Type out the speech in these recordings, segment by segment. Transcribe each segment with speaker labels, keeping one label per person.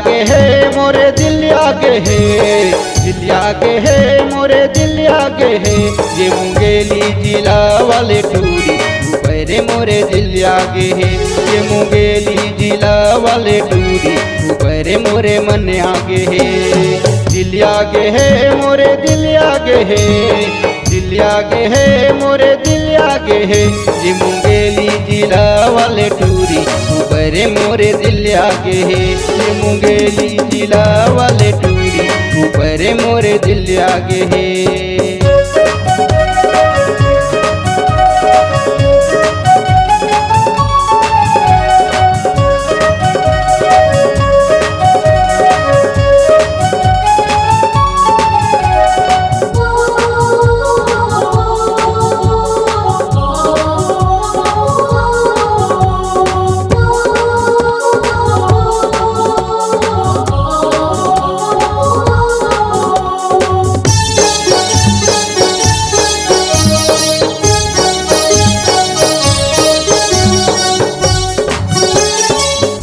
Speaker 1: आगे है मोरे दिल आगे है, दिल आगे है मोरे दिल आगे है। ये मुंगेली जिला वाले टूरी ऊपर मोरे दिल आगे है। ये मुंगेली जिला वाले टूरी ऊपर मोरे मन आगे है। दिल आगे है मोरे दिल आगे है, दिल आगे है मोरे दिल आगे है। ये मुंगेली जिला वाले टूरी ऊपर मोरे दिल आगे है। ये मुंगेली जिला वाले टूरी ऊपर मोरे दिल आगे है।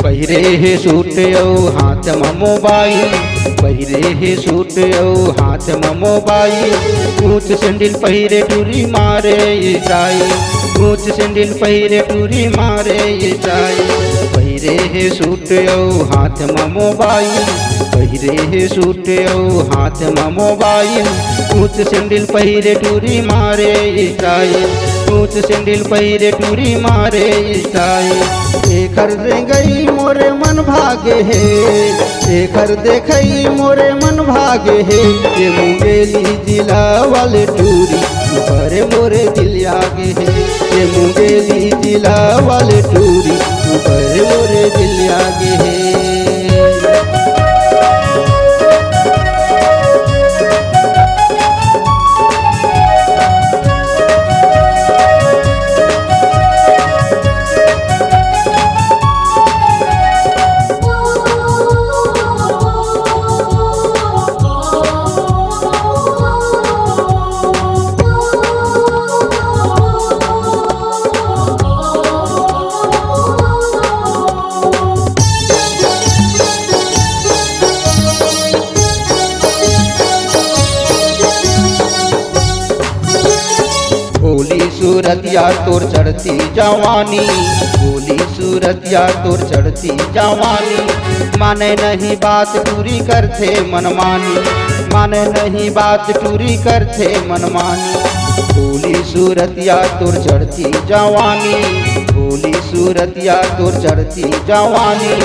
Speaker 1: पहिरे हे सूट औ हाथ में मोबाइल, पहिरे हे सूट औ हाथ में मोबाइल। ऊंच सैंडल पहिरे टूरी मारे ये जाए, ऊंच सैंडल पहिरे टूरी मारे ये जाए। पहिरे हे सूट औ हाथ में मोबाइल, पहिरे हे सूट औ हाथ में मोबाइल। ऊंच सैंडल पहिरे टूरी मारे ये जाए, ऊंच सैंडल पहिरे टूरी मारे ये जाए। एकर दे गई मोरे मन भागे है, एकर देखई मोरे मन भागे है। ये मुंगेली जिला वाले टूरी ऊपर मोरे दिल आगे है। ये मुंगेली जिला वाले टूरी ऊपर मोरे दिल आगे है। बोली सूरतिया तोर चढ़ती जवानी, बोली सूरतिया तोर चढ़ती जवानी। माने नहीं बात पूरी करते मनमानी, माने नहीं बात पूरी करते मनमानी। बोली सूरतिया तोर चढ़ती जवानी, बोली सूरतिया तोर चढ़ती जवानी।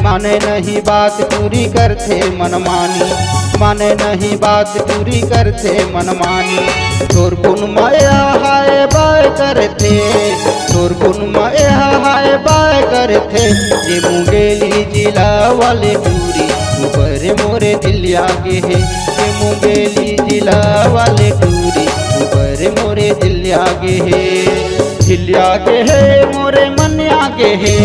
Speaker 1: माने नहीं बात पूरी करते मनमानी, माने नहीं बात पूरी करते मनमानी। तोर गुण माया हाय बाय करते, तोर गुण माया हाय बाय करते। ये मुंगेली जिला वाले टूरी ऊपर मोरे दिल आगे है। ये मुंगेली जिला वाले टूरी ऊपर मोरे दिल आगे है। दिल आगे है मोरे मन आगे है,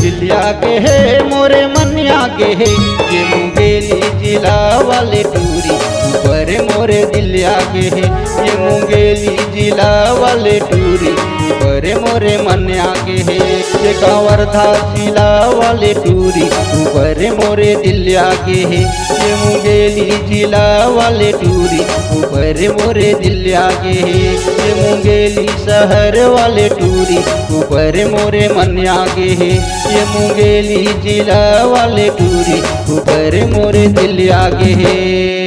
Speaker 1: दिल आगे है मोरे मन आगे है। ये मुंगेली जिला वाले टूरी ऊपर मोरे दिल आगे है। ये मुंगेली जिला वाले टूरी ऊपर मोरे मन आगे है। ये कवर्धा जिला वाले टूरी ऊपर मोरे दिल आगे है। ये मुंगेली जिला वाले टूरी ऊपर मोरे दिल आगे है। ये मुंगेली शहर वाले टूरी ऊपर मोरे मन आगे है। ये मुंगेली जिला वाले टूरी ऊपर मोरे दिल आगे है।